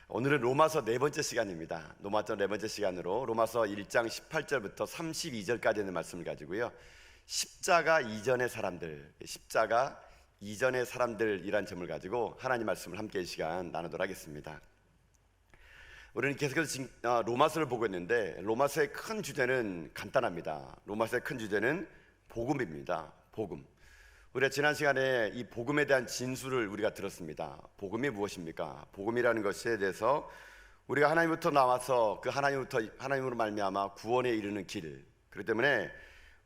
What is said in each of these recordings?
오늘은 로마서 네 번째 시간입니다. 로마서 네 번째 시간으로 로마서 1장 18절부터 32절까지 있는 말씀을 가지고요, 십자가 이전의 사람들이란 점을 가지고 하나님 말씀을 함께 이 시간 나누도록 하겠습니다. 우리는 계속해서 로마서를 보고 있는데, 로마서의 큰 주제는 간단합니다. 로마서의 큰 주제는 복음입니다. 복음. 우리가 지난 시간에 이 복음에 대한 진술을 우리가 들었습니다. 복음이 무엇입니까? 복음이라는 것에 대해서 우리가 하나님부터 나와서 그 하나님으로 말미암아 구원에 이르는 길, 그렇기 때문에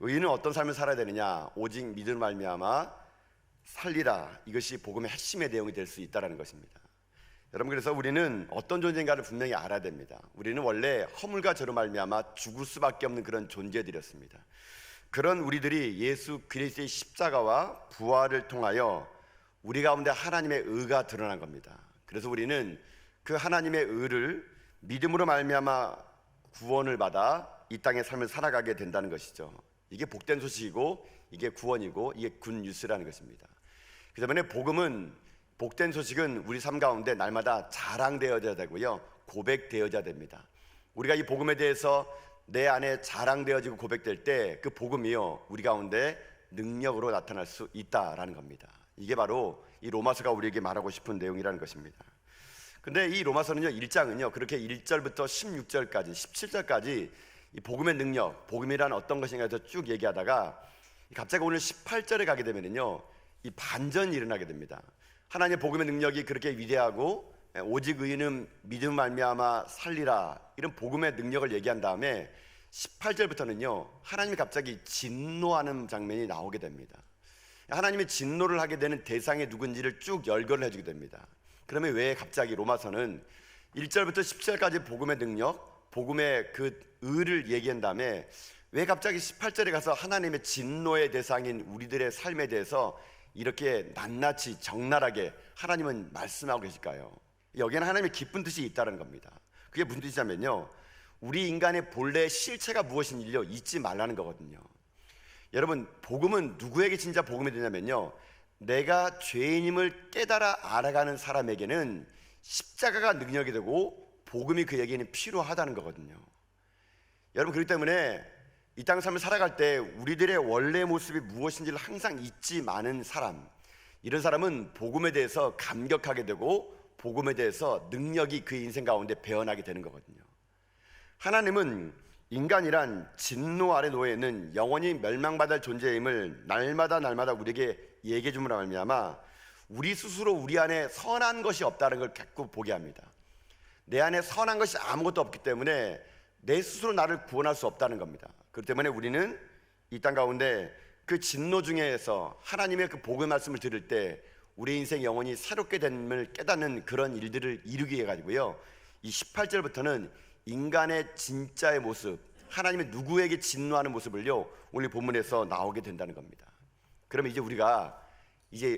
의인은 어떤 삶을 살아야 되느냐, 오직 믿음으로 말미암아 살리라, 이것이 복음의 핵심의 내용이 될 수 있다는 것입니다. 여러분, 그래서 우리는 어떤 존재인가를 분명히 알아야 됩니다. 우리는 원래 허물과 죄로 말미암아 죽을 수밖에 없는 그런 존재들이었습니다. 그런 우리들이 예수 그리스도의 십자가와 부활을 통하여 우리 가운데 하나님의 의가 드러난 겁니다. 그래서 우리는 그 하나님의 의를 믿음으로 말미암아 구원을 받아 이 땅의 삶을 살아가게 된다는 것이죠. 이게 복된 소식이고, 이게 구원이고, 이게 굿뉴스라는 것입니다. 그 때문에 복된 소식은 우리 삶 가운데 날마다 자랑되어져야 되고요, 고백되어져야 됩니다. 우리가 이 복음에 대해서 내 안에 자랑되어지고 고백될 때 그 복음이요, 우리 가운데 능력으로 나타날 수 있다라는 겁니다. 이게 바로 이 로마서가 우리에게 말하고 싶은 내용이라는 것입니다. 근데 이 로마서는요, 1장은요 그렇게 1절부터 16절까지 17절까지 이 복음의 능력, 복음이란 어떤 것인가에 대해서 쭉 얘기하다가 갑자기 오늘 18절에 가게 되면요, 이 반전이 일어나게 됩니다. 하나님의 복음의 능력이 그렇게 위대하고 오직 의인은 믿음 말미암아 살리라, 이런 복음의 능력을 얘기한 다음에 18절부터는요 하나님이 갑자기 진노하는 장면이 나오게 됩니다. 하나님의 진노를 하게 되는 대상이 누군지를 쭉 열거를 해주게 됩니다. 그러면 왜 갑자기 로마서는 1절부터 17절까지 복음의 능력, 복음의 그 의를 얘기한 다음에 왜 갑자기 18절에 가서 하나님의 진노의 대상인 우리들의 삶에 대해서 이렇게 낱낱이 적나라하게 하나님은 말씀하고 계실까요? 여기에는 하나님의 깊은 뜻이 있다는 겁니다. 그게 무슨 뜻이냐면요, 우리 인간의 본래의 실체가 무엇인지를 잊지 말라는 거거든요. 여러분, 복음은 누구에게 진짜 복음이 되냐면요, 내가 죄인임을 깨달아 알아가는 사람에게는 십자가가 능력이 되고 복음이 그에게는 필요하다는 거거든요. 여러분, 그렇기 때문에 이 땅 삶을 살아갈 때 우리들의 원래 모습이 무엇인지를 항상 잊지 마는 사람, 이런 사람은 복음에 대해서 감격하게 되고 복음에 대해서 능력이 그 인생 가운데 배어나게 되는 거거든요. 하나님은 인간이란 진노 아래 놓여 있는 영원히 멸망받을 존재임을 날마다 우리에게 얘기해 줌으로 말미암아 우리 스스로 우리 안에 선한 것이 없다는 걸 자꾸 보게 합니다. 내 안에 선한 것이 아무것도 없기 때문에 내 스스로 나를 구원할 수 없다는 겁니다. 그렇기 때문에 우리는 이 땅 가운데 그 진노 중에서 하나님의 그 복음의 말씀을 들을 때 우리 인생 영혼이 새롭게 됨을 깨닫는 그런 일들을 이루기 위해 가지고요, 이 18절부터는 인간의 진짜의 모습, 하나님의 누구에게 진노하는 모습을요 오늘 본문에서 나오게 된다는 겁니다. 그러면 이제 우리가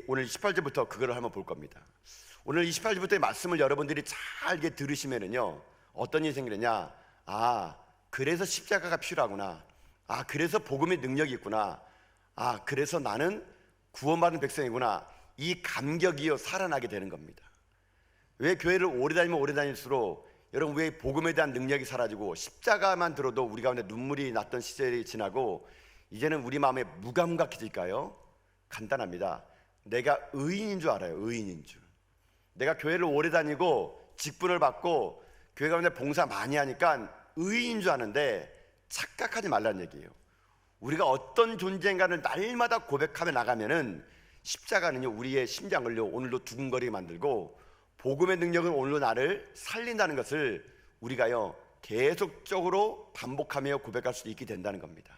오늘 18절부터 그걸 한번 볼 겁니다. 오늘 28절부터의 말씀을 여러분들이 잘 들으시면은요 어떤 일이 생기느냐, 그래서 십자가가 필요하구나, 그래서 복음의 능력이 있구나, 그래서 나는 구원받은 백성이구나, 이 감격이요 살아나게 되는 겁니다. 왜 교회를 오래 다닐수록 여러분, 왜 복음에 대한 능력이 사라지고 십자가만 들어도 우리 가운데 눈물이 났던 시절이 지나고 이제는 우리 마음에 무감각해질까요? 간단합니다. 내가 의인인 줄 알아요. 의인인 줄. 내가 교회를 오래 다니고 직분을 받고 교회 가운데 봉사 많이 하니까 의인인 줄 아는데 착각하지 말라는 얘기예요. 우리가 어떤 존재인가를 날마다 고백하며 나가면은 십자가는요 우리의 심장을요 오늘도 두근거리게 만들고 복음의 능력은 오늘도 나를 살린다는 것을 우리가요 계속적으로 반복하며 고백할 수 있게 된다는 겁니다.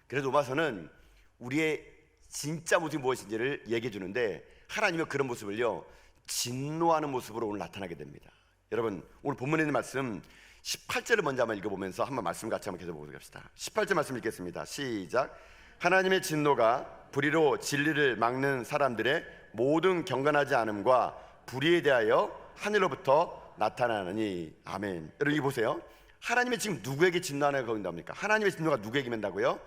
그래서 로마서는 우리의 진짜 모습이 무엇인지를 얘기해 주는데, 하나님의 그런 모습을요 진노하는 모습으로 오늘 나타나게 됩니다. 여러분, 오늘 본문에 있는 말씀 18절을 먼저 한번 읽어보면서 한번 말씀 같이 한번 계속 보도록 합시다. 18절 말씀 읽겠습니다. 시작. 하나님의 진노가 불의로 진리를 막는 사람들의 모든 경건하지 않음과 불의에 대하여 하늘로부터 나타나느니. 아멘. 여러분, 이 보세요. 하나님의 지금 누구에게 진노하는 겁니까? 하나님의 진노가 누구에게 임한다고요?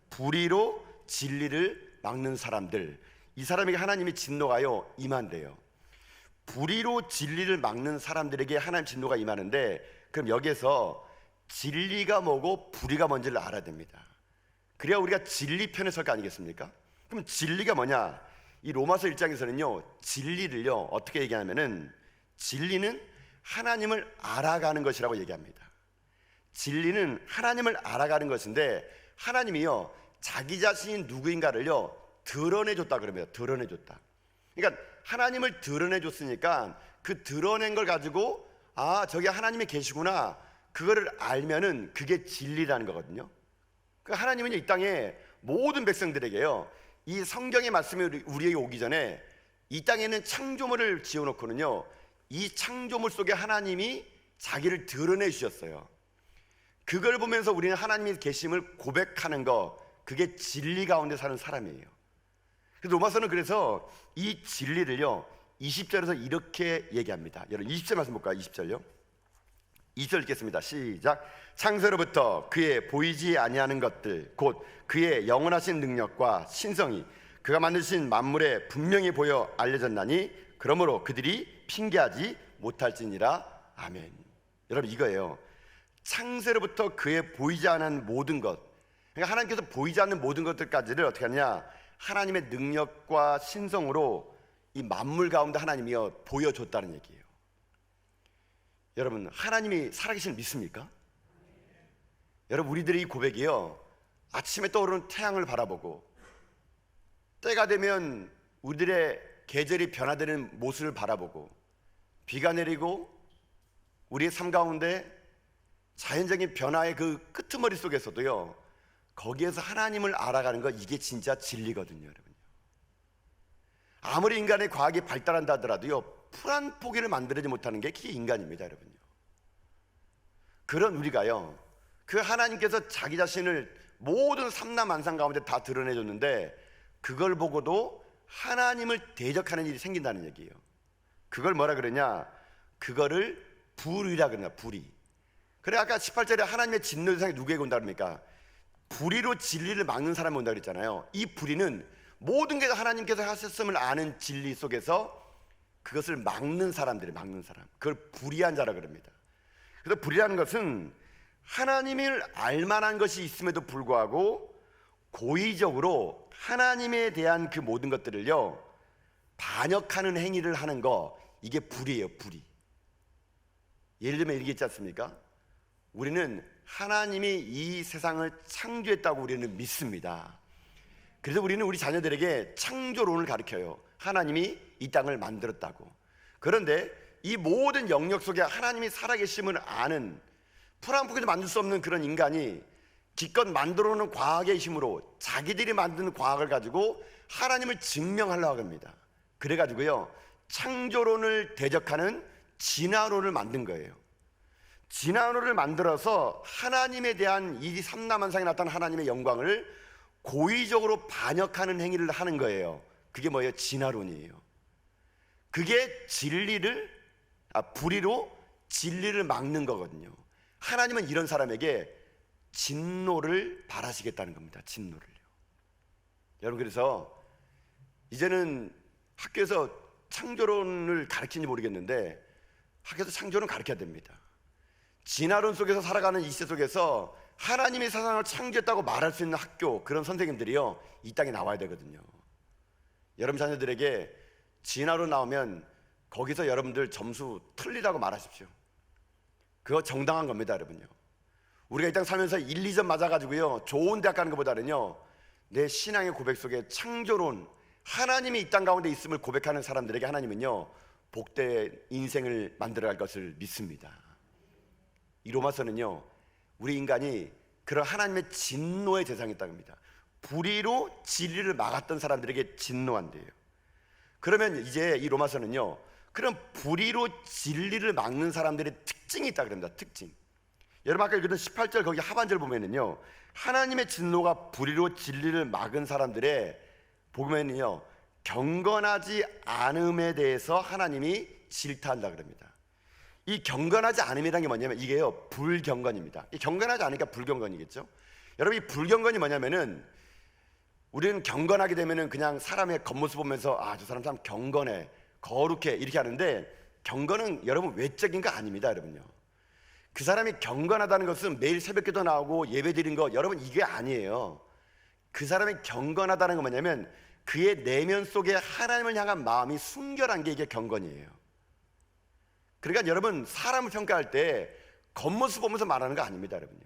불의로 진리를 막는 사람들, 이 사람에게 하나님의 진노가요 임한대요. 불의로 진리를 막는 사람들에게 하나님 진노가 임하는데, 그럼 여기에서 진리가 뭐고 불의가 뭔지를 알아야 됩니다. 그래야 우리가 진리 편에 설 거 아니겠습니까? 그럼 진리가 뭐냐? 이 로마서 1장에서는요 진리를요 어떻게 얘기하냐면은, 진리는 하나님을 알아가는 것이라고 얘기합니다. 진리는 하나님을 알아가는 것인데, 하나님이요 자기 자신이 누구인가를요 드러내줬다 그러면 드러내줬다. 그러니까 하나님을 드러내줬으니까 그 드러낸 걸 가지고 아 저기 하나님이 계시구나, 그거를 알면은 그게 진리라는 거거든요. 그러니까 하나님은 이 땅에 모든 백성들에게요 이 성경의 말씀이 우리에게 오기 전에 이 땅에는 창조물을 지어놓고는요 이 창조물 속에 하나님이 자기를 드러내 주셨어요. 그걸 보면서 우리는 하나님의 계심을 고백하는 거, 그게 진리 가운데 사는 사람이에요. 그래서 로마서는 그래서 이 진리를요 20절에서 이렇게 얘기합니다. 여러분 20절 말씀 볼까요? 20절요. 20절 읽겠습니다. 시작. 창세로부터 그의 보이지 아니하는 것들 곧 그의 영원하신 능력과 신성이 그가 만드신 만물에 분명히 보여 알려졌나니 그러므로 그들이 핑계하지 못할지니라. 아멘. 여러분 이거예요. 창세로부터 그의 보이지 않은 모든 것, 그러니까 하나님께서 보이지 않는 모든 것들까지를 어떻게 하냐, 하나님의 능력과 신성으로 이 만물 가운데 하나님이요 보여줬다는 얘기예요. 여러분 하나님이 살아계신 믿습니까? 여러분 우리들의 이 고백이요 아침에 떠오르는 태양을 바라보고 때가 되면 우리들의 계절이 변화되는 모습을 바라보고 비가 내리고 우리의 삶 가운데 자연적인 변화의 그 끄트머리 속에서도요 거기에서 하나님을 알아가는 거, 이게 진짜 진리거든요. 여러분 아무리 인간의 과학이 발달한다 하더라도요 풀 한 포기를 만들지 못하는 게 그게 인간입니다. 여러분요. 그런 우리가요 그 하나님께서 자기 자신을 모든 삼라만상 가운데 다 드러내줬는데 그걸 보고도 하나님을 대적하는 일이 생긴다는 얘기예요. 그걸 뭐라 그러냐, 그거를 불의라 그러냐, 불의. 그래 아까 18절에 하나님의 진노 대상이 누구에게 온다 그럽니까? 불의로 진리를 막는 사람이 온다 그랬잖아요. 이 불의는 모든 게 하나님께서 하셨음을 아는 진리 속에서 그것을 막는 사람들이, 막는 사람, 그걸 불의한 자라 그럽니다. 그래서 불의라는 것은 하나님을 알만한 것이 있음에도 불구하고 고의적으로 하나님에 대한 그 모든 것들을요 반역하는 행위를 하는 거, 이게 불의예요. 불의. 예를 들면 이렇게 있지 않습니까? 우리는 하나님이 이 세상을 창조했다고 우리는 믿습니다. 그래서 우리는 우리 자녀들에게 창조론을 가르쳐요. 하나님이 이 땅을 만들었다고. 그런데 이 모든 영역 속에 하나님이 살아계심을 아는, 풀 한 포기도 만들 수 없는 그런 인간이 기껏 만들어놓은 과학의 힘으로 자기들이 만든 과학을 가지고 하나님을 증명하려고 합니다. 그래가지고요 창조론을 대적하는 진화론을 만든 거예요. 진화론을 만들어서 하나님에 대한 이 삼라만상에 나타난 하나님의 영광을 고의적으로 반역하는 행위를 하는 거예요. 그게 뭐예요? 진화론이에요. 그게 불의로 진리를 막는 거거든요. 하나님은 이런 사람에게 진노를 바라시겠다는 겁니다. 진노를요. 여러분 그래서 이제는 학교에서 창조론을 가르치는지 모르겠는데 학교에서 창조론 가르쳐야 됩니다. 진화론 속에서 살아가는 이 시대 속에서 하나님이 세상을 창조했다고 말할 수 있는 학교, 그런 선생님들이요 이 땅에 나와야 되거든요. 여러분 자녀들에게 진화론 나오면 거기서 여러분들 점수 틀리다고 말하십시오. 그거 정당한 겁니다. 여러분요, 우리가 이 땅 살면서 1, 2점 맞아가지고요 좋은 대학 가는 것보다는요 내 신앙의 고백 속에 창조론, 하나님이 이 땅 가운데 있음을 고백하는 사람들에게 하나님은요 복된 인생을 만들어갈 것을 믿습니다. 이 로마서는요 우리 인간이 그런 하나님의 진노의 대상이 있다고 합니다. 불의로 진리를 막았던 사람들에게 진노한대요. 그러면 이제 이 로마서는요 그런 불의로 진리를 막는 사람들의 특징이 있다고 합니다. 특징. 여러분 아까 읽었던 18절 거기 하반절 보면은요 하나님의 진노가 불의로 진리를 막은 사람들의 보면은요 경건하지 않음에 대해서 하나님이 질타한다 그럽니다. 이 경건하지 않음이라는 게 뭐냐면 이게요 불경건입니다. 이 경건하지 않으니까 불경건이겠죠. 여러분 이 불경건이 뭐냐면은 우리는 경건하게 되면은 그냥 사람의 겉모습 보면서 아 저 사람 참 경건해, 거룩해 이렇게 하는데 경건은 여러분 외적인 거 아닙니다, 여러분요. 그 사람이 경건하다는 것은 매일 새벽기도 나오고 예배 드린 거 여러분 이게 아니에요. 그 사람이 경건하다는 건 뭐냐면 그의 내면 속에 하나님을 향한 마음이 순결한 게 이게 경건이에요. 그러니까 여러분 사람을 평가할 때 겉모습 보면서 말하는 거 아닙니다, 여러분요.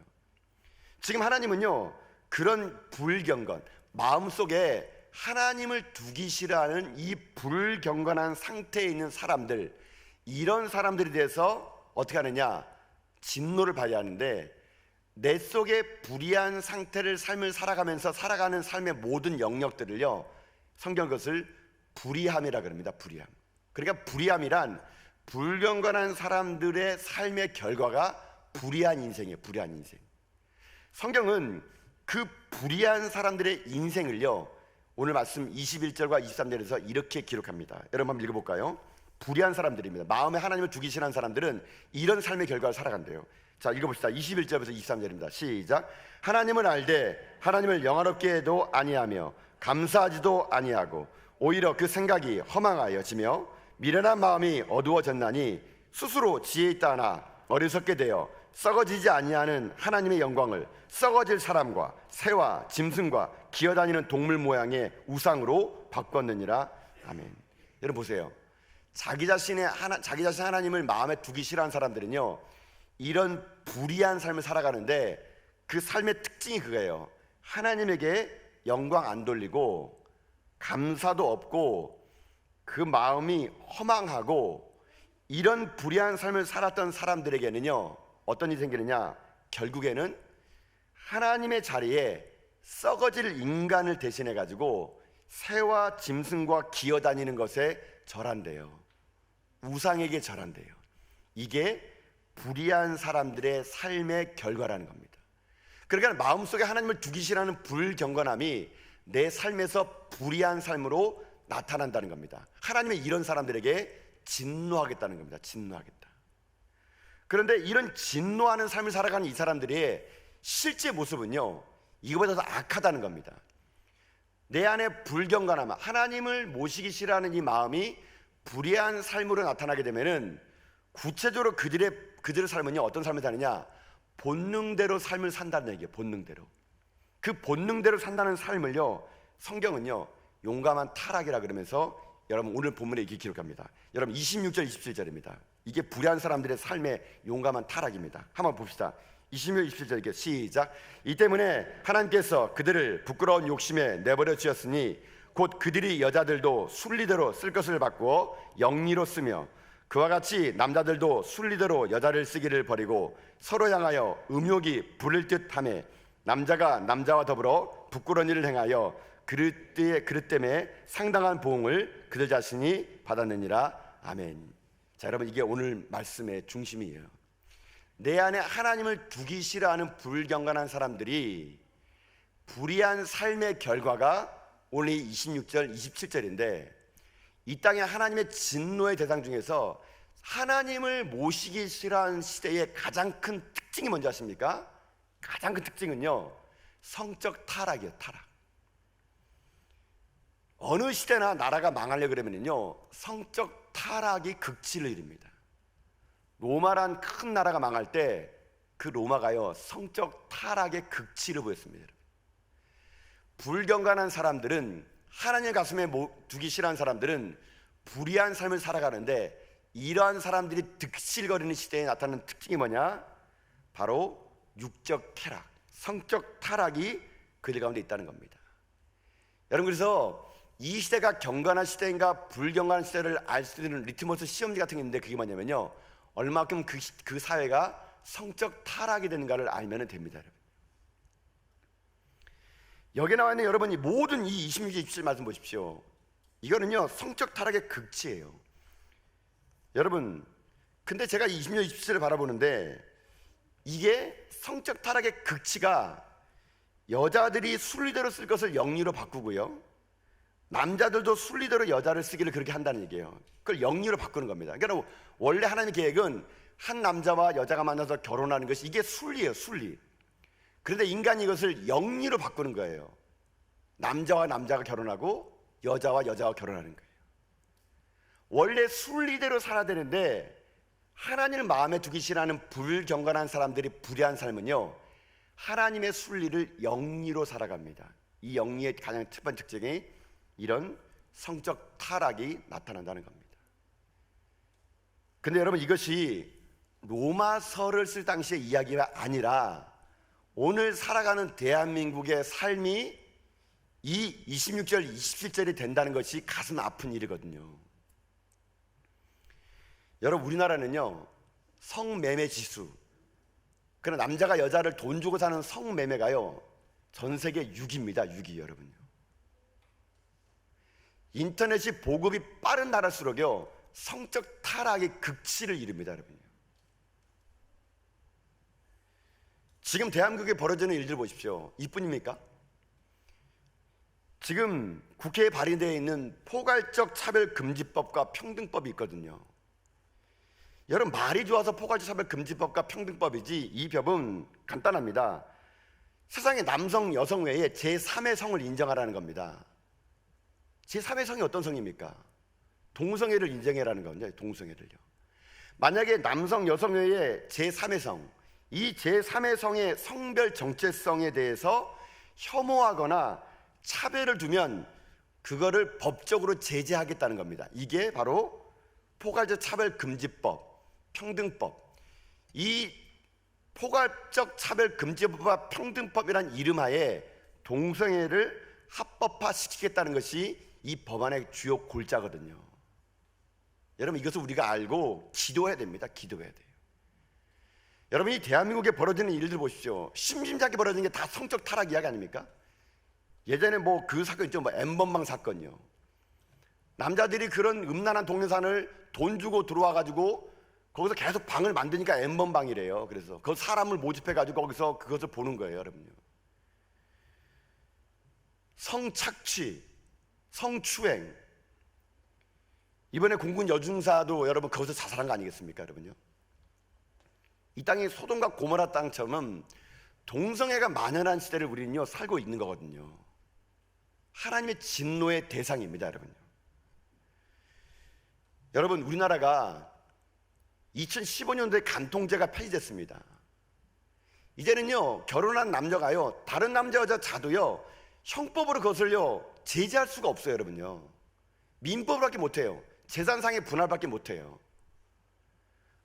지금 하나님은요 그런 불경건, 마음속에 하나님을 두기 싫어하는 이 불경건한 상태에 있는 사람들, 이런 사람들에 대해서 어떻게 하느냐, 진노를 발휘하는데 내 속에 불의한 상태를 삶을 살아가면서 살아가는 삶의 모든 영역들을요 성경 그것을 불의함이라 그럽니다. 불의함. 그러니까 불의함이란 불경건한 사람들의 삶의 결과가 불의한 인생이에요. 불의한 인생. 성경은 그 불의한 사람들의 인생을요 오늘 말씀 21절과 23절에서 이렇게 기록합니다. 여러분 한번 읽어볼까요? 불의한 사람들입니다. 마음에 하나님을 두기 싫어하는 사람들은 이런 삶의 결과를 살아간대요. 자, 읽어봅시다. 21절부터 23절입니다. 시작. 하나님을 알되 하나님을 영화롭게 해도 아니하며 감사하지도 아니하고 오히려 그 생각이 허망하여지며 미련한 마음이 어두워졌나니 스스로 지혜 있다 하나 어리석게 되어 썩어지지 아니하는 하나님의 영광을 썩어질 사람과 새와 짐승과 기어다니는 동물 모양의 우상으로 바꿨느니라. 아멘. 여러분 보세요. 자기 자신 하나님을 마음에 두기 싫어하는 사람들은요 이런 불의한 삶을 살아가는데 그 삶의 특징이 그거예요. 하나님에게 영광 안 돌리고 감사도 없고 그 마음이 허망하고 이런 불의한 삶을 살았던 사람들에게는요 어떤 일이 생기느냐, 결국에는 하나님의 자리에 썩어질 인간을 대신해 가지고 새와 짐승과 기어다니는 것에 절한대요. 우상에게 절한대요. 이게 불의한 사람들의 삶의 결과라는 겁니다. 그러니까 마음속에 하나님을 두기 싫어하는 불경건함이 내 삶에서 불의한 삶으로 나타난다는 겁니다. 하나님의 이런 사람들에게 진노하겠다는 겁니다. 진노하겠다. 그런데 이런 진노하는 삶을 살아가는 이 사람들의 실제 모습은요 이거보다 더 악하다는 겁니다. 내 안에 불경건함, 하나님을 모시기 싫어하는 이 마음이 불의한 삶으로 나타나게 되면은 구체적으로 그들의 삶은요 어떤 삶을 사느냐, 본능대로 삶을 산다는 얘기예요. 본능대로. 그 본능대로 산다는 삶을요 성경은요 용감한 타락이라 그러면서 여러분 오늘 본문에 이렇게 기록합니다. 여러분 26절 27절입니다. 이게 불의한 사람들의 삶의 용감한 타락입니다. 한번 봅시다. 26절 27절 이렇게 시작. 이 때문에 하나님께서 그들을 부끄러운 욕심에 내버려 주었으니 곧 그들이 여자들도 순리대로 쓸 것을 바꾸어 영리로 쓰며 그와 같이 남자들도 순리대로 여자를 쓰기를 버리고 서로 향하여 음욕이 부를 듯하며 남자가 남자와 더불어 부끄러운 일을 행하여 그릇 때문에 상당한 보응을 그들 자신이 받았느니라. 아멘. 자, 여러분 이게 오늘 말씀의 중심이에요. 내 안에 하나님을 두기 싫어하는 불경건한 사람들이 불의한 삶의 결과가 오늘 26절 27절인데 이 땅에 하나님의 진노의 대상 중에서 하나님을 모시기 싫어하는 시대의 가장 큰 특징이 뭔지 아십니까? 가장 큰 특징은요 성적 타락이에요. 타락. 어느 시대나 나라가 망하려고 그러면요 성적 타락이 극치를 이룹니다. 로마란 큰 나라가 망할 때 그 로마가요 성적 타락의 극치를 보였습니다. 불경건한 사람들은 하나님의 가슴에 두기 싫어하는 사람들은 불의한 삶을 살아가는데 이러한 사람들이 득실거리는 시대에 나타나는 특징이 뭐냐? 바로 육적 쾌락, 성적 타락이 그들 가운데 있다는 겁니다. 여러분 그래서 이 시대가 경건한 시대인가 불경건한 시대를 알 수 있는 리트머스 시험지 같은 게 있는데 그게 뭐냐면요 얼마큼 그 사회가 성적 타락이 되는가를 알면 됩니다. 여러분. 여기 나와 있는 여러분이 모든 이 26절 27절 말씀 보십시오. 이거는요 성적 타락의 극치예요. 여러분 근데 제가 26절 27절을 바라보는데 이게 성적 타락의 극치가 여자들이 순리대로 쓸 것을 영리로 바꾸고요 남자들도 순리대로 여자를 쓰기를 그렇게 한다는 얘기예요. 그걸 영리로 바꾸는 겁니다. 그러니까 원래 하나님의 계획은 한 남자와 여자가 만나서 결혼하는 것이 이게 순리예요. 순리. 그런데 인간이 이것을 영리로 바꾸는 거예요. 남자와 남자가 결혼하고 여자와 여자가 결혼하는 거예요. 원래 순리대로 살아야 되는데 하나님을 마음에 두기 싫어하는 불경건한 사람들이 불의한 삶은요, 하나님의 순리를 영리로 살아갑니다. 이 영리의 가장 첫 번째 특징이 이런 성적 타락이 나타난다는 겁니다. 근데 여러분, 이것이 로마서를 쓸 당시의 이야기가 아니라 오늘 살아가는 대한민국의 삶이 이 26절, 27절이 된다는 것이 가슴 아픈 일이거든요. 여러분, 우리나라는요, 성매매 지수, 그런 남자가 여자를 돈 주고 사는 성매매가요, 전 세계 6위입니다. 6위. 여러분요, 인터넷이 보급이 빠른 나라일수록요, 성적 타락의 극치를 이룹니다. 여러분요, 지금 대한민국에 벌어지는 일들 보십시오. 이뿐입니까? 지금 국회에 발의되어 있는 포괄적 차별금지법과 평등법이 있거든요. 여러분, 말이 좋아서 포괄적 차별금지법과 평등법이지, 이 법은 간단합니다. 세상에 남성, 여성 외에 제3의 성을 인정하라는 겁니다. 제3의 성이 어떤 성입니까? 동성애를 인정해라는 겁니다. 동성애를요. 만약에 남성, 여성 외에 제3의 성, 이 제3의 성의 성별 정체성에 대해서 혐오하거나 차별을 두면 그거를 법적으로 제재하겠다는 겁니다. 이게 바로 포괄적 차별금지법, 평등법. 이 포괄적 차별금지법과 평등법이란 이름하에 동성애를 합법화시키겠다는 것이 이 법안의 주요 골자거든요. 여러분, 이것을 우리가 알고 기도해야 됩니다. 기도해야 돼요. 여러분, 이 대한민국에 벌어지는 일들 보십시오. 심심찮게 벌어지는 게 다 성적 타락 이야기 아닙니까? 예전에 뭐 그 사건 있죠. 뭐 N번방 사건요. 남자들이 그런 음란한 동영상을 돈 주고 들어와 가지고 거기서 계속 방을 만드니까 N번방이래요. 그래서 그 사람을 모집해 가지고 거기서 그것을 보는 거예요. 여러분요, 성착취, 성추행. 이번에 공군 여중사도 여러분 거기서 자살한 거 아니겠습니까? 여러분요, 이 땅이 소돔과 고모라 땅처럼 동성애가 만연한 시대를 우리는요 살고 있는 거거든요. 하나님의 진노의 대상입니다. 여러분요, 여러분, 우리나라가 2015년도에 간통죄가 폐지됐습니다. 이제는요, 결혼한 남녀가요, 다른 남자 여자 자도요, 형법으로 그것을요 제재할 수가 없어요. 여러분요, 민법으로밖에 못해요. 재산상의 분할밖에 못해요.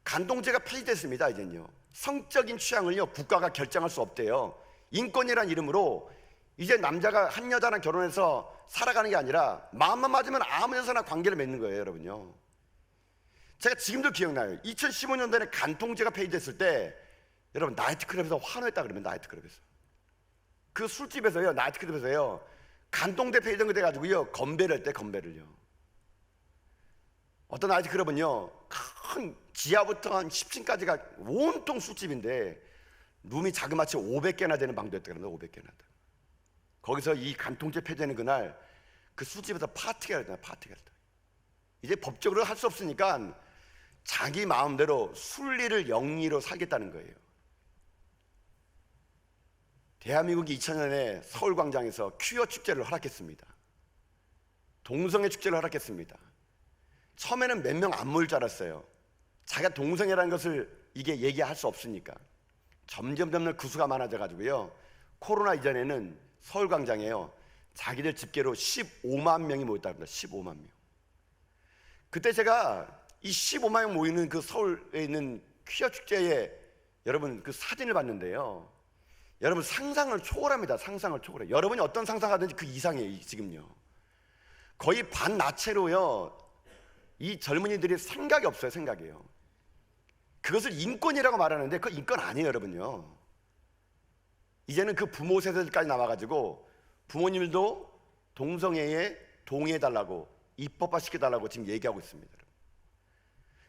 간통죄가 폐지됐습니다. 이제는요, 성적인 취향을요 국가가 결정할 수 없대요. 인권이란 이름으로 이제 남자가 한 여자랑 결혼해서 살아가는 게 아니라 마음만 맞으면 아무 여자나 관계를 맺는 거예요. 여러분요, 제가 지금도 기억나요. 2015년도에 간통죄가 폐지됐을 때 여러분, 나이트클럽에서 환호했다 그러면, 나이트클럽에서, 그 술집에서요, 나이트클럽에서요, 간통죄 폐지된 거 돼가지고요 건배를 했대. 건배를요. 어떤 나이트클럽은요 큰 지하부터 한 10층까지가 온통 술집인데 룸이 자그마치 500개나 되는 방도 였다 그럽니다. 500개나. 거기서 이 간통죄 폐지되는 그날 그 술집에서 파티가 했다. 파티가 했다. 이제 법적으로 할 수 없으니까 자기 마음대로 순리를 영리로 살겠다는 거예요. 대한민국이 2000년에 서울광장에서 퀴어 축제를 허락했습니다. 동성애 축제를 허락했습니다. 처음에는 몇 명 안 모일 줄 알았어요. 자기가 동성애라는 것을 이게 얘기할 수 없으니까. 점점 그 수가 많아져 가지고요, 코로나 이전에는 서울광장에요 자기들 집계로 15만 명이 모였다고 합니다. 15만 명. 그때 제가 이 15만 명 모이는 그 서울에 있는 퀴어 축제에 여러분 그 사진을 봤는데요, 여러분 상상을 초월합니다. 상상을 초월해. 여러분이 어떤 상상하든지 그 이상이에요. 지금요, 거의 반나체로요 이 젊은이들이 생각이 없어요. 생각이에요. 그것을 인권이라고 말하는데 그 인권 아니에요. 여러분요, 이제는 그 부모 세대들까지 나와가지고 부모님들도 동성애에 동의해달라고, 입법화시켜달라고 지금 얘기하고 있습니다.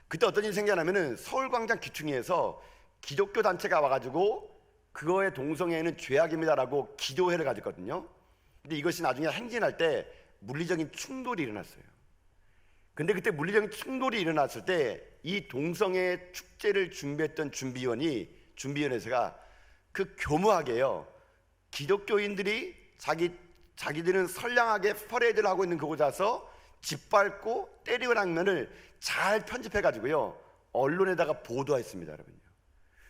그때 어떤 일이 생겨나면은 서울광장 귀퉁이에서 기독교 단체가 와가지고 그거의 동성애는 죄악입니다라고 기도회를 가졌거든요. 근데 이것이 나중에 행진할 때 물리적인 충돌이 일어났어요. 근데 그때 물리적인 충돌이 일어났을 때 이 동성애 축제를 준비했던 준비위원회에서가 그 교묘하게요, 기독교인들이 자기들은 선량하게 퍼레이드를 하고 있는 그곳에 가서 짓밟고 때리고 장면을 잘 편집해가지고요 언론에다가 보도했습니다. 여러분요,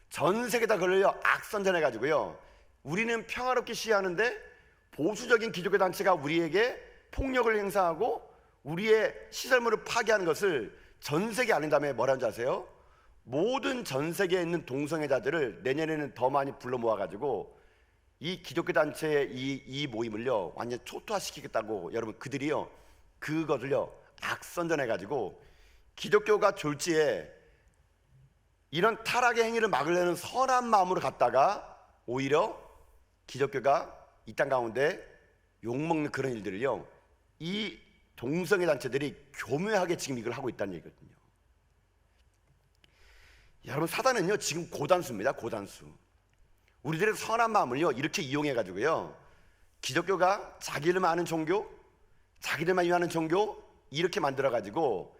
전 세계다 그걸요 악선전해가지고요 우리는 평화롭게 시위하는데 보수적인 기독교 단체가 우리에게 폭력을 행사하고 우리의 시설물을 파괴하는 것을 전 세계에 알린 다음에 뭐라는 줄 아세요? 모든 전 세계에 있는 동성애자들을 내년에는 더 많이 불러 모아가지고 이 기독교 단체의 이 모임을요 완전 초토화시키겠다고, 여러분 그들이요 그것을요 악선전해가지고 기독교가 졸지에 이런 타락의 행위를 막으려는 선한 마음으로 갔다가 오히려 기독교가 이 땅 가운데 욕먹는 그런 일들을요 이 동성애 단체들이 교묘하게 지금 이걸 하고 있다는 얘기거든요. 여러분, 사단은요 지금 고단수입니다. 고단수. 우리들의 선한 마음을요 이렇게 이용해가지고요 기독교가 자기들만 아는 종교, 자기들만 위하는 종교 이렇게 만들어가지고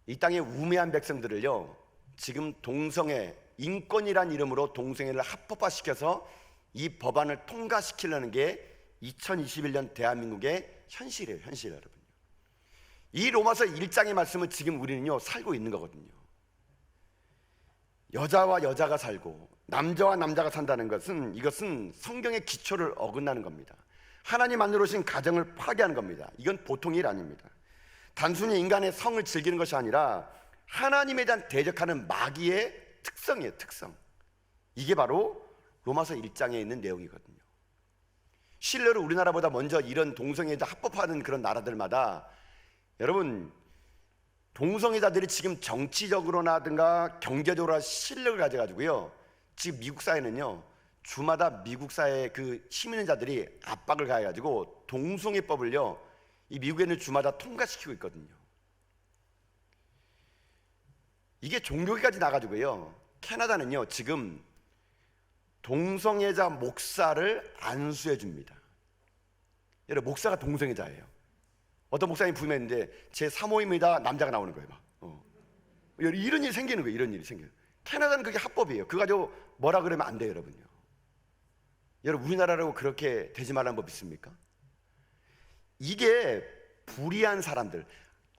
이 땅의 우매한 백성들을요 지금 동성애, 인권이란 이름으로 동성애를 합법화시켜서 이 법안을 통과시키려는 게 2021년 대한민국의 현실이에요. 현실. 여러분요, 이 로마서 1장의 말씀은 지금 우리는요 살고 있는 거거든요. 여자와 여자가 살고 남자와 남자가 산다는 것은, 이것은 성경의 기초를 어긋나는 겁니다. 하나님 만들어 오신 가정을 파괴하는 겁니다. 이건 보통 일 아닙니다. 단순히 인간의 성을 즐기는 것이 아니라 하나님에 대한 대적하는 마귀의 특성이에요. 특성. 이게 바로 로마서 1장에 있는 내용이거든요. 실례로 우리나라보다 먼저 이런 동성애자 합법화하는 그런 나라들마다 여러분 동성애자들이 지금 정치적으로나든가 경제적으로 실력을 가져가지고요 지금 미국 사회는요 주마다 미국 사회의 그 힘 있는 자들이 압박을 가해가지고 동성애법을요 이 미국에는 주마다 통과시키고 있거든요. 이게 종교계까지 나가지고요 캐나다는요 지금 동성애자 목사를 안수해 줍니다. 여러분, 목사가 동성애자예요. 어떤 목사님 부임했는데 제 사모입니다 남자가 나오는 거예요. 막. 이런 일이 생기는 거예요. 이런 일이 생겨요. 캐나다는 그게 합법이에요. 그거 가지고 뭐라 그러면 안 돼요. 여러분요, 여러분 우리나라라고 그렇게 되지 말라는 법 있습니까? 이게 불의한 사람들,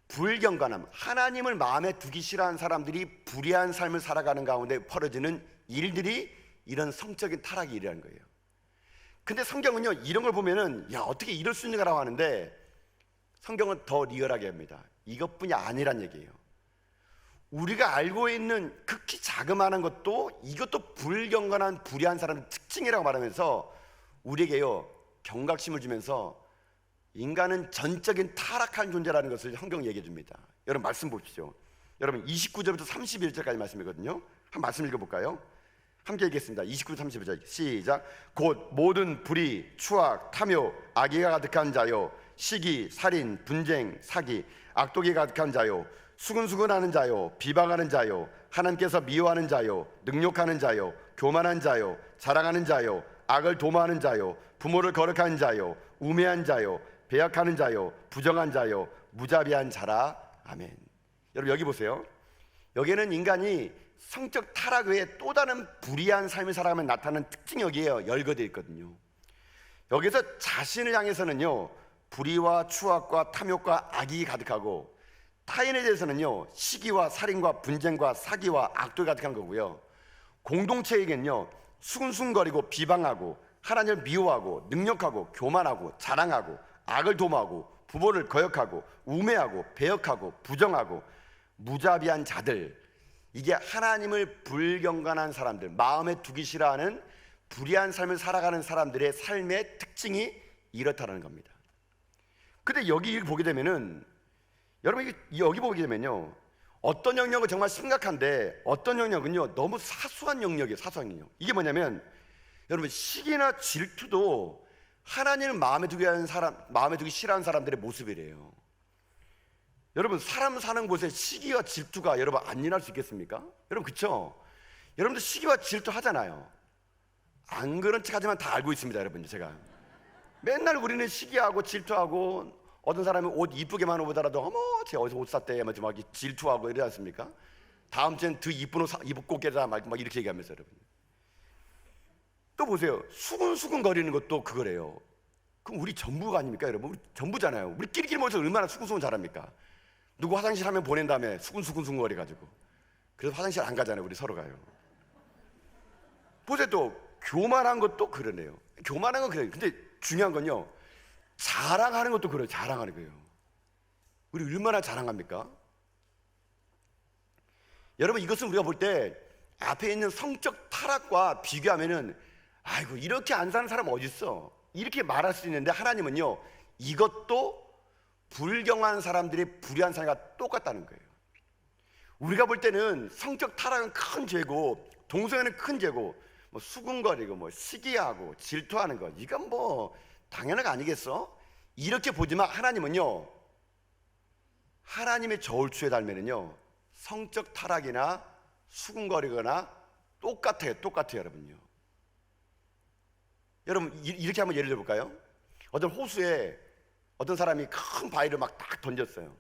불경건함, 하나님을 마음에 두기 싫어하는 사람들이 불의한 삶을 살아가는 가운데 벌어지는 일들이 이런 성적인 타락이 일어나는 거예요. 근데 성경은요 이런 걸 보면은 야 어떻게 이럴 수 있는가라고 하는데 성경은 더 리얼하게 합니다. 이것뿐이 아니란 얘기예요. 우리가 알고 있는 극히 자그마한 것도 이것도 불경건한 불의한 사람의 특징이라고 말하면서 우리에게요 경각심을 주면서 인간은 전적인 타락한 존재라는 것을 성경이 얘기해 줍니다. 여러분 말씀 보십시오. 여러분 29절부터 31절까지 말씀이거든요. 한 말씀 읽어볼까요? 함께 읽겠습니다. 29, 31절 시작. 곧 모든 불의, 추악, 탐욕, 악의가 가득한 자요, 시기, 살인, 분쟁, 사기, 악독이 가득한 자요, 수근수근하는 자요, 비방하는 자요, 하나님께서 미워하는 자요, 능욕하는 자요, 교만한 자요, 자랑하는 자요, 악을 도모하는 자요, 부모를 거룩한 자요, 우매한 자요, 배역하는 자요, 부정한 자요, 무자비한 자라. 아멘. 여러분 여기 보세요. 여기에는 인간이 성적 타락 외에 또 다른 불의한 삶을 살아가면 나타나는 특징이 여기에 열거되어 있거든요. 여기서 자신을 향해서는요 불의와 추악과 탐욕과 악이 가득하고, 타인에 대해서는요 시기와 살인과 분쟁과 사기와 악독이 가득한 거고요, 공동체에겐요 수근수근거리고 비방하고 하나님을 미워하고 능력하고 교만하고 자랑하고 악을 도모하고 부모를 거역하고 우매하고 배역하고 부정하고 무자비한 자들, 이게 하나님을 불경건한 사람들, 마음에 두기 싫어하는 불의한 삶을 살아가는 사람들의 삶의 특징이 이렇다는 겁니다. 근데 여기 보게 되면은 여러분 여기 보게 되면요 어떤 영역은 정말 심각한데 어떤 영역은요 너무 사소한 영역이에요. 사소한 영역. 이게 뭐냐면 여러분 시기나 질투도 하나님을 마음에 두기 싫어하는 사람들의 모습이래요. 여러분 사람 사는 곳에 시기와 질투가 여러분 안 일어날 수 있겠습니까? 여러분 그렇죠? 여러분들 시기와 질투 하잖아요. 안 그런 척 하지만 다 알고 있습니다. 여러분 제가 맨날 우리는 시기하고 질투하고, 어떤 사람이 옷 이쁘게만 오더라도 어머 쟤 어디서 옷 샀대 막 질투하고 이러지 않습니까? 다음 주엔 더 이쁜 옷 입고 오게라 막 이렇게 얘기하면서. 여러분 또 보세요. 수근수근 거리는 것도 그거래요. 그럼 우리 전부가 아닙니까 여러분? 우리 전부잖아요. 우리끼리끼리 모여서 얼마나 수근수근 잘합니까? 누구 화장실 하면 보낸 다음에 수근수근 거려가지고 그래서 화장실 안 가잖아요. 우리 서로 가요. 보세요. 또 교만한 것도 그러네요. 교만한 건 그래요. 근데 중요한 건요, 자랑하는 것도 그래요. 자랑하는 거예요. 우리 얼마나 자랑합니까? 여러분, 이것은 우리가 볼 때 앞에 있는 성적 타락과 비교하면은 아이고 이렇게 안 사는 사람 어디 있어? 이렇게 말할 수 있는데, 하나님은요 이것도 불경한 사람들이 불의한 사람과 똑같다는 거예요. 우리가 볼 때는 성적 타락은 큰 죄고 동성애는 큰 죄고 뭐 수군거리고 뭐 시기하고 질투하는 거 이건 뭐 당연한 거 아니겠어? 이렇게 보지만 하나님은요, 하나님의 저울추에 달면은요 성적 타락이나 수군거리거나 똑같아요. 여러분요. 여러분 이렇게 한번 예를 들어볼까요? 어떤 호수에 어떤 사람이 큰 바위를 막 딱 던졌어요.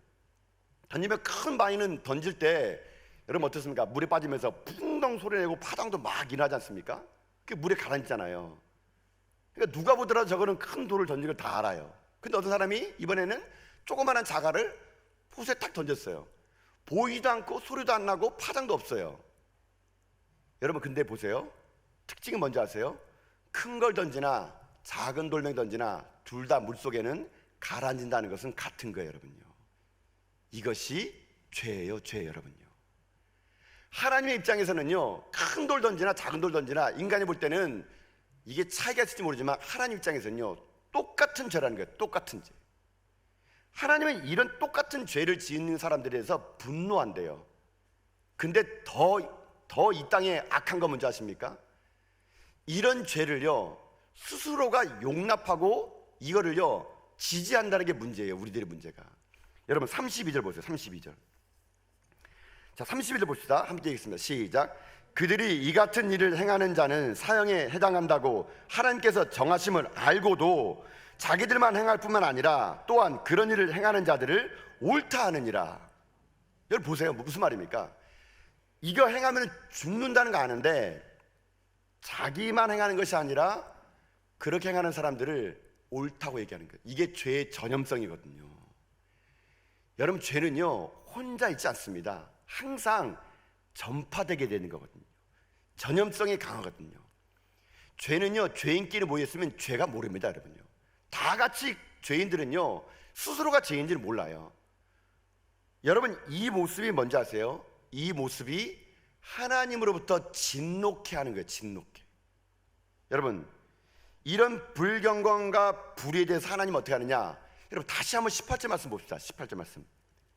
던지면 큰 바위는 던질 때 여러분 어떻습니까? 물에 빠지면서 풍덩 소리 내고 파장도 막 일어나지 않습니까? 그게 물에 가라앉잖아요. 그러니까 누가 보더라도 저거는 큰 돌을 던진 걸 다 알아요. 근데 어떤 사람이 이번에는 조그마한 자갈을 호수에 탁 던졌어요. 보이도 않고 소리도 안 나고 파장도 없어요. 여러분 근데 보세요. 특징이 뭔지 아세요? 큰 걸 던지나 작은 돌멩이 던지나 둘 다 물속에는 가라앉는다는 것은 같은 거예요. 여러분요, 이것이 죄예요. 죄. 여러분요, 하나님의 입장에서는요 큰 돌 던지나 작은 돌 던지나 인간이 볼 때는 이게 차이가 있을지 모르지만 하나님 입장에서는요 똑같은 죄라는 거예요. 똑같은 죄. 하나님은 이런 똑같은 죄를 지은 사람들에 대해서 분노한대요. 근데 더 이 땅에 악한 거 뭔지 아십니까? 이런 죄를요 스스로가 용납하고 이거를요 지지한다는 게 문제예요. 우리들의 문제가. 여러분 32절 보세요. 32절. 자, 31절 봅시다. 함께 읽겠습니다. 시작. 그들이 이 같은 일을 행하는 자는 사형에 해당한다고 하나님께서 정하심을 알고도 자기들만 행할 뿐만 아니라 또한 그런 일을 행하는 자들을 옳다 하느니라. 여러분 보세요. 무슨 말입니까? 이거 행하면 죽는다는 거 아는데 자기만 행하는 것이 아니라 그렇게 행하는 사람들을 옳다고 얘기하는 거예요. 이게 죄의 전염성이거든요. 여러분 죄는요 혼자 있지 않습니다. 항상 전파되게 되는 거거든요. 전염성이 강하거든요. 죄는요 죄인끼리 모였으면 죄가 모릅니다. 여러분요, 다 같이 죄인들은요 스스로가 죄인지를 몰라요. 여러분 이 모습이 뭔지 아세요? 이 모습이 하나님으로부터 진노케 하는 거예요. 진노케. 여러분 이런 불경건과 불의에 대해서 하나님 어떻게 하느냐? 여러분 다시 한번 18절 말씀 봅시다. 18절 말씀.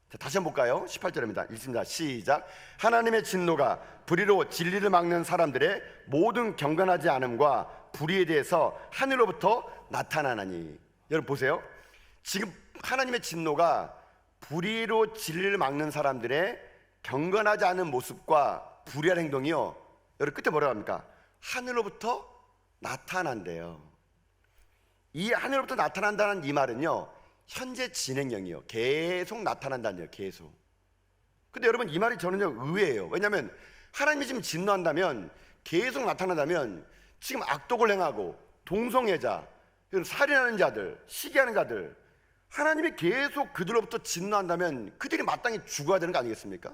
자, 다시 한번 볼까요? 18절입니다. 읽습니다. 시작. 하나님의 진노가 불의로 진리를 막는 사람들의 모든 경건하지 않음과 불의에 대해서 하늘로부터 나타나나니. 여러분 보세요. 지금 하나님의 진노가 불의로 진리를 막는 사람들의 경건하지 않은 모습과 불의한 행동이요, 여러분 끝에 뭐라고 합니까? 하늘로부터 나타난대요. 이 하늘로부터 나타난다는 이 말은요 현재 진행형이요, 계속 나타난다는 거예요. 계속. 근데 여러분 이 말이 저는요 의외예요. 왜냐하면 하나님이 지금 진노한다면, 계속 나타난다면 지금 악독을 행하고 동성애자, 살인하는 자들, 시기하는 자들, 하나님이 계속 그들로부터 진노한다면 그들이 마땅히 죽어야 되는 거 아니겠습니까?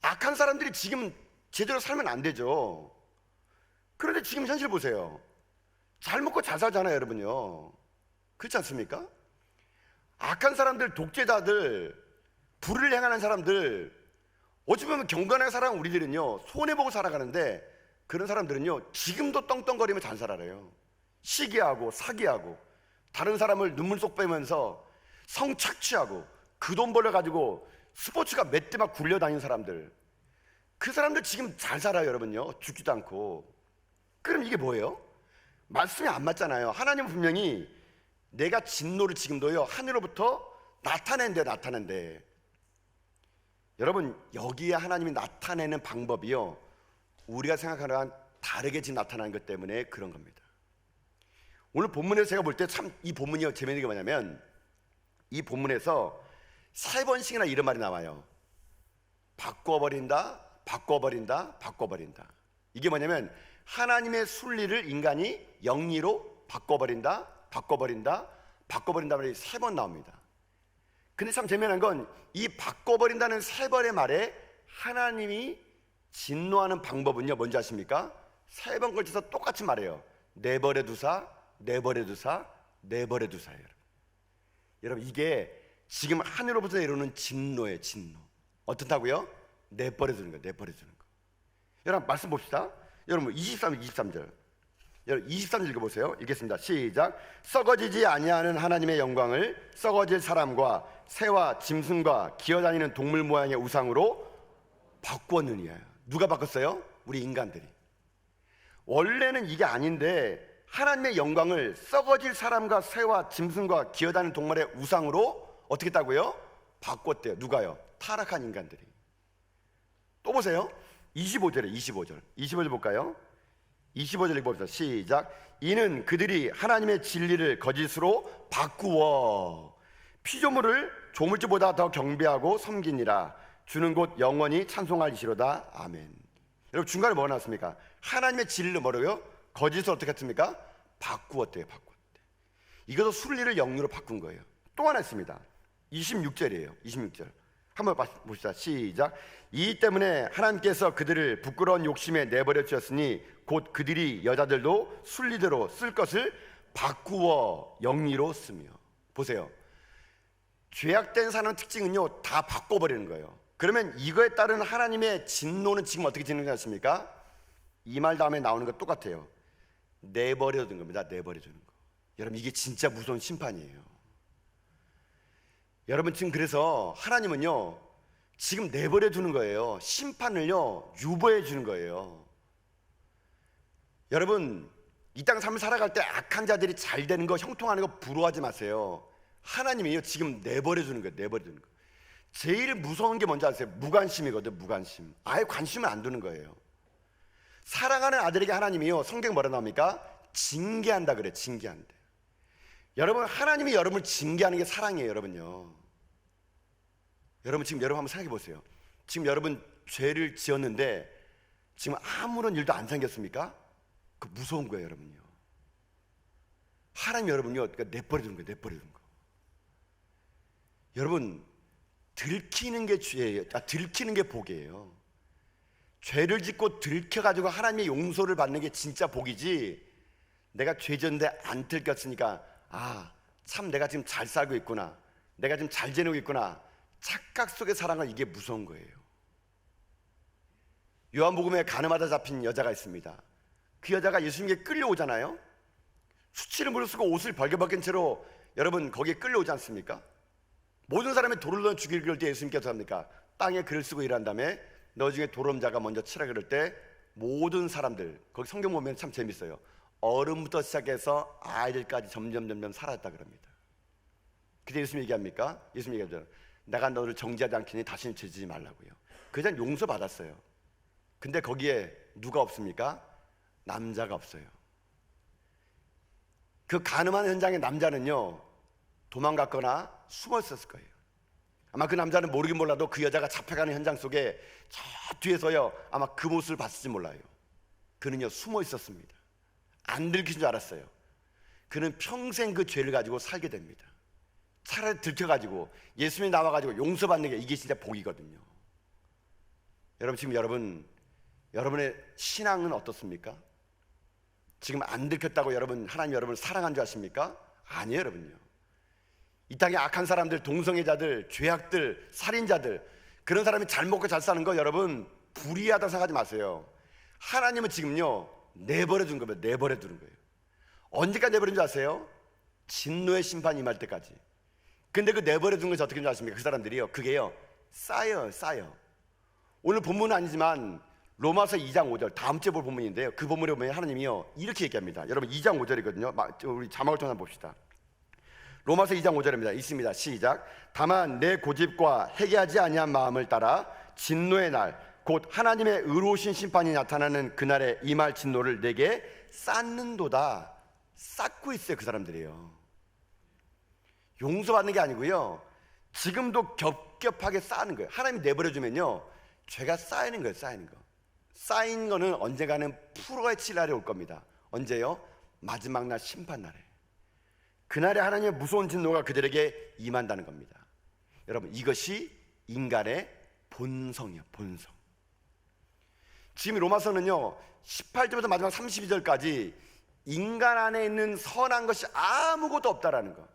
악한 사람들이 지금 제대로 살면 안 되죠. 그런데 지금 현실 보세요. 잘 먹고 잘 살잖아요. 여러분요, 그렇지 않습니까? 악한 사람들, 독재자들, 불을 행하는 사람들, 어찌 보면 경건하게 살아가는 우리들은요 손해보고 살아가는데, 그런 사람들은요 지금도 떵떵거리며 잘 살아요. 시기하고 사기하고 다른 사람을 눈물 쏙 빼면서 성착취하고 그 돈 벌어가지고 스포츠가 몇 대 막 굴려다니는 사람들, 그 사람들 지금 잘 살아요. 여러분요, 죽지도 않고. 그럼 이게 뭐예요? 말씀이 안 맞잖아요. 하나님은 분명히 내가 진노를 지금도요 하늘로부터 나타낸대. 여러분 여기에 하나님이 나타내는 방법이요 우리가 생각하는 건 다르게 지금 나타나는 것 때문에 그런 겁니다. 오늘 본문에서 제가 볼 때 참 이 본문이 재미있는 게 뭐냐면, 이 본문에서 3번씩이나 이런 말이 나와요. 바꿔버린다. 이게 뭐냐면 하나님의 순리를 인간이 영리로 바꿔버린다, 바꿔버린다, 바꿔버린다 말이 3번 나옵니다. 근데 참 재미난 건 이 바꿔버린다는 3번의 말에 하나님이 진노하는 방법은요 뭔지 아십니까? 3번 걸쳐서 똑같이 말해요. 내버려 두사, 내버려 두사, 내버려 두사예요. 여러분 이게 지금 하늘로부터 내려오는 진노예요. 진노. 어떻다고요? 내버려 두는 거예요. 내버려 두는 거. 여러분 말씀 봅시다. 여러분 23절 여러분 23절 읽어보세요. 읽겠습니다. 시작. 썩어지지 아니하는 하나님의 영광을 썩어질 사람과 새와 짐승과 기어다니는 동물 모양의 우상으로 바꾸었느니라. 누가 바꿨어요? 우리 인간들이. 원래는 이게 아닌데 하나님의 영광을 썩어질 사람과 새와 짐승과 기어다니는 동물의 우상으로 어떻게 했다고요? 바꿨대요. 누가요? 타락한 인간들이. 또 보세요. 25절에 25절 볼까요? 25절 읽어봅시다. 시작. 이는 그들이 하나님의 진리를 거짓으로 바꾸어 피조물을 조물주보다 더 경배하고 섬기니라. 주는 곳 영원히 찬송할지로다. 아멘. 여러분 중간에 뭐가 나왔습니까? 하나님의 진리를 뭐라고요? 거짓을 어떻게 했습니까? 바꾸었대요. 바꾸었대. 이것도 순리를 영리로 바꾼 거예요. 또 하나 있습니다. 26절이에요. 26절 한번 봅시다. 시작. 이 때문에 하나님께서 그들을 부끄러운 욕심에 내버려 주셨으니 곧 그들이 여자들도 순리대로 쓸 것을 바꾸어 영리로 쓰며. 보세요. 죄악된 사람의 특징은요 다 바꿔버리는 거예요. 그러면 이거에 따른 하나님의 진노는 지금 어떻게 진행되지 않습니까? 이 말 다음에 나오는 거 똑같아요. 내버려 두는 겁니다. 내버려 두는 거. 여러분 이게 진짜 무서운 심판이에요. 여러분 지금 그래서 하나님은요 지금 내버려 두는 거예요. 심판을요 유보해 주는 거예요. 여러분 이 땅 삶을 살아갈 때 악한 자들이 잘 되는 거, 형통하는 거 부러워하지 마세요. 하나님이요 지금 내버려 두는 거예요. 내버려 두는 거. 제일 무서운 게 뭔지 아세요? 무관심이거든. 무관심. 아예 관심을 안 두는 거예요. 사랑하는 아들에게 하나님이요 성경 뭐라 나옵니까? 징계한다 그래. 징계한다. 여러분 하나님이 여러분을 징계하는 게 사랑이에요. 여러분요. 여러분 지금 여러분 한번 생각해 보세요. 지금 여러분 죄를 지었는데 지금 아무런 일도 안 생겼습니까? 그 무서운 거예요. 여러분요. 하나님 여러분요 그러니까 내버려 두는 거예요. 내버려 두는 거. 여러분 들키는 게 죄예요. 들키는 게 복이에요. 죄를 짓고 들켜가지고 하나님의 용서를 받는 게 진짜 복이지, 내가 죄 지었는데 안 들켰으니까 참 내가 지금 잘 살고 있구나, 내가 지금 잘 지내고 있구나, 착각 속에 살아가는 이게 무서운 거예요. 요한복음에 가늠하다 잡힌 여자가 있습니다. 그 여자가 예수님께 끌려오잖아요. 수치를 무릅쓰고 옷을 벌겨벗긴 채로 여러분 거기에 끌려오지 않습니까? 모든 사람이 돌을 넣어 죽이려 그럴 때 예수님께서 합니까? 땅에 글을 쓰고 일한 다음에 너 중에 도름자가 먼저 치라 그럴 때 모든 사람들, 거기 성경 보면 참 재밌어요. 어른부터 시작해서 아이들까지 점점 사라졌다 그럽니다. 그때 예수님 얘기합니까? 예수님 얘기하죠. 내가 너를 정죄하지 않기니 다시는 죄지지 말라고요. 그 여자는 용서받았어요. 근데 거기에 누가 없습니까? 남자가 없어요. 그 간음한 현장의 남자는요 도망갔거나 숨어 있었을 거예요. 아마 그 남자는 모르긴 몰라도 그 여자가 잡혀가는 현장 속에 저 뒤에서요 아마 그 모습을 봤을지 몰라요. 그는요 숨어 있었습니다. 안 들킨 줄 알았어요. 그는 평생 그 죄를 가지고 살게 됩니다. 차라리 들켜가지고 예수님이 나와가지고 용서받는 게 이게 진짜 복이거든요. 여러분 지금 여러분의 신앙은 어떻습니까? 지금 안 들켰다고 하나님 여러분을 사랑한 줄 아십니까? 아니에요. 여러분요. 이 땅에 악한 사람들, 동성애자들, 죄악들, 살인자들, 그런 사람이 잘 먹고 잘 사는 거 여러분 불이하다고 생각하지 마세요. 하나님은 지금요 내버려 둔 겁니다. 내버려 두는 거예요. 언제까지 내버려 둔 줄 아세요? 진노의 심판이 임할 때까지. 근데 그 내버려 둔 것이 어떻게 된 줄 아십니까? 그 사람들이요 그게요 쌓여. 오늘 본문은 아니지만 로마서 2장 5절 다음 주에 볼 본문인데요, 그 본문에 보면 하나님이요 이렇게 얘기합니다. 여러분 2장 5절이거든요 우리 자막을 통해 봅시다. 로마서 2장 5절입니다. 있습니다. 시작. 다만 내 고집과 회개하지 아니한 마음을 따라 진노의 날 곧 하나님의 의로우신 심판이 나타나는 그날에 임할 진노를 내게 쌓는도다. 쌓고 있어요. 그 사람들이요. 용서받는 게 아니고요 지금도 겹겹하게 쌓는 거예요. 하나님이 내버려주면요 죄가 쌓이는 거예요. 쌓인 거는 언젠가는 풀어헤칠 날이 올 겁니다. 언제요? 마지막 날 심판 날에. 그날에 하나님의 무서운 진노가 그들에게 임한다는 겁니다. 여러분, 이것이 인간의 본성이에요. 본성. 지금 로마서는요 18절부터 마지막 32절까지 인간 안에 있는 선한 것이 아무것도 없다라는 거.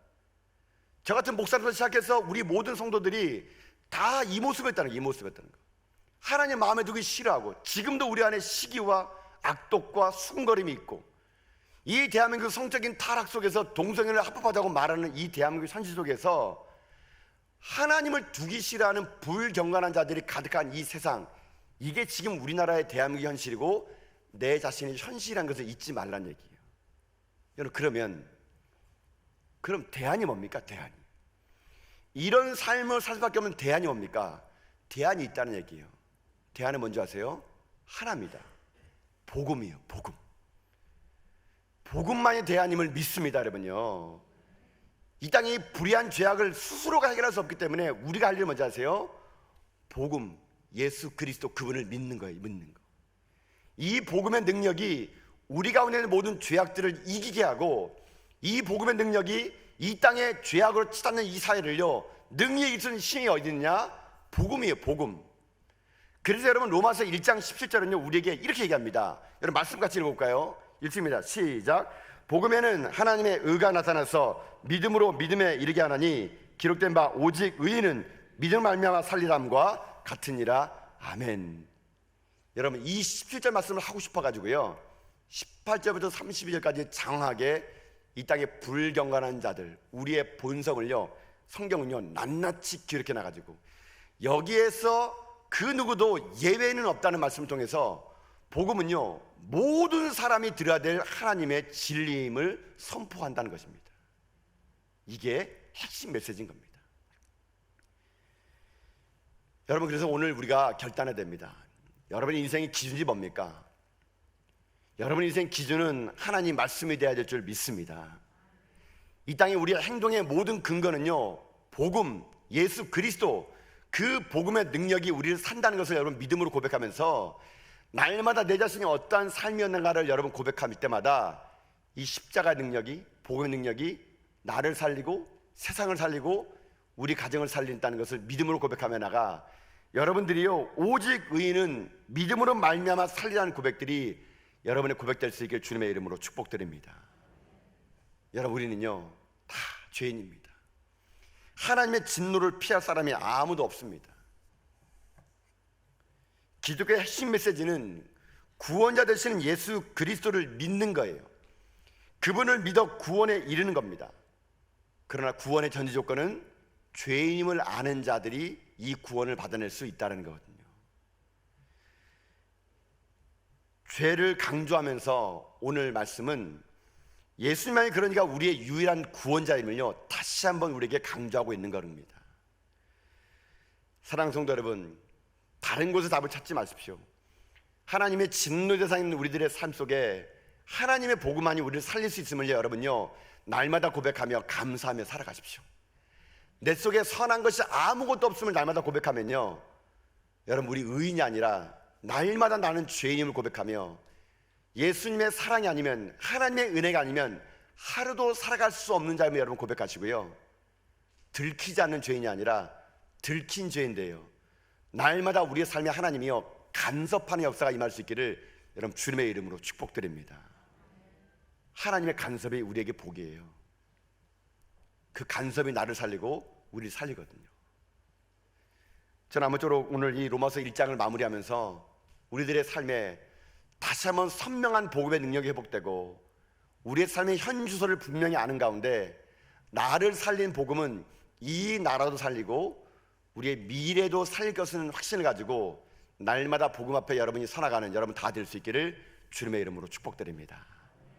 저 같은 목사로부터 시작해서 우리 모든 성도들이 다 이 모습이었다는 거. 이 모습이었다는 거. 하나님 마음에 두기 싫어하고, 지금도 우리 안에 시기와 악독과 수군거림이 있고, 이 대한민국 성적인 타락 속에서 동성애를 합법하자고 말하는 이 대한민국 현실 속에서 하나님을 두기 싫어하는 불경건한 자들이 가득한 이 세상, 이게 지금 우리나라의 대한민국 현실이고 내 자신의 현실이라는 것을 잊지 말라는 얘기예요. 여러분, 그럼 대안이 뭡니까? 대안이, 이런 삶을 살 수밖에 없는 대안이 뭡니까? 대안이 있다는 얘기예요. 대안은 뭔지 아세요? 하나입니다. 복음이에요. 복음. 복음만이 대안임을 믿습니다. 여러분요, 이 땅의 불의한 죄악을 스스로가 해결할 수 없기 때문에 우리가 할 일은 뭔지 아세요? 복음, 예수 그리스도, 그분을 믿는 거예요. 믿는 거. 이 복음의 능력이 우리 가운데 있는 모든 죄악들을 이기게 하고, 이 복음의 능력이 이 땅의 죄악으로 치닫는 이 사회를요 능력이 있는 힘이 어디 있느냐? 복음이에요. 복음. 그래서 여러분, 로마서 1장 17절은요 우리에게 이렇게 얘기합니다. 여러분, 말씀 같이 읽어볼까요? 읽습니다. 시작. 복음에는 하나님의 의가 나타나서 믿음으로 믿음에 이르게 하나니 기록된 바 오직 의인은 믿음 말미암아 살리람과 같으니라. 아멘. 여러분, 이 17절 말씀을 하고 싶어가지고요 18절부터 32절까지 장황하게 이 땅의 불경건한 자들, 우리의 본성을요 성경은요 낱낱이 기록해 놔가지고, 여기에서 그 누구도 예외는 없다는 말씀을 통해서 복음은요 모든 사람이 들어야 될 하나님의 진리임을 선포한다는 것입니다. 이게 핵심 메시지인 겁니다. 여러분, 그래서 오늘 우리가 결단해야 됩니다. 여러분의 인생의 기준이 뭡니까? 여러분의 인생 기준은 하나님 말씀이 되어야 될 줄 믿습니다. 이 땅에 우리의 행동의 모든 근거는요 복음, 예수 그리스도, 그 복음의 능력이 우리를 산다는 것을 여러분 믿음으로 고백하면서 날마다 내 자신이 어떠한 삶이었는가를 여러분 고백할 때마다 이 십자가 능력이, 복음의 능력이 나를 살리고 세상을 살리고 우리 가정을 살린다는 것을 믿음으로 고백하며 나가, 여러분들이요 오직 의인은 믿음으로 말미암아 살리라는 고백들이 여러분의 고백될 수 있길 주님의 이름으로 축복드립니다. 여러분, 우리는요 다 죄인입니다. 하나님의 진노를 피할 사람이 아무도 없습니다. 기독교의 핵심 메시지는 구원자 되시는 예수 그리스도를 믿는 거예요. 그분을 믿어 구원에 이르는 겁니다. 그러나 구원의 전제 조건은 죄인임을 아는 자들이 이 구원을 받아낼 수 있다는 거거든요. 죄를 강조하면서 오늘 말씀은 예수님만이 그러니까 우리의 유일한 구원자임을요 다시 한번 우리에게 강조하고 있는 겁니다. 사랑하는 성도 여러분, 다른 곳에 답을 찾지 마십시오. 하나님의 진노 대상인 우리들의 삶 속에 하나님의 복음만이 우리를 살릴 수 있음을 여러분요 날마다 고백하며 감사하며 살아가십시오. 내 속에 선한 것이 아무것도 없음을 날마다 고백하면요, 여러분, 우리 의인이 아니라 날마다 나는 죄인임을 고백하며 예수님의 사랑이 아니면, 하나님의 은혜가 아니면 하루도 살아갈 수 없는 자임을 여러분 고백하시고요, 들키지 않는 죄인이 아니라 들킨 죄인데요 날마다 우리의 삶에 하나님이요 간섭하는 역사가 임할 수 있기를 여러분 주님의 이름으로 축복드립니다. 하나님의 간섭이 우리에게 복이에요. 그 간섭이 나를 살리고 우리를 살리거든요. 저는 아무쪼록 오늘 이 로마서 1장을 마무리하면서 우리들의 삶에 다시 한번 선명한 복음의 능력이 회복되고 우리의 삶의 현 주소를 분명히 아는 가운데 나를 살린 복음은 이 나라도 살리고 우리의 미래도 살릴 것은 확신을 가지고 날마다 복음 앞에 여러분이 서나가는 여러분 다 될 수 있기를 주님의 이름으로 축복드립니다.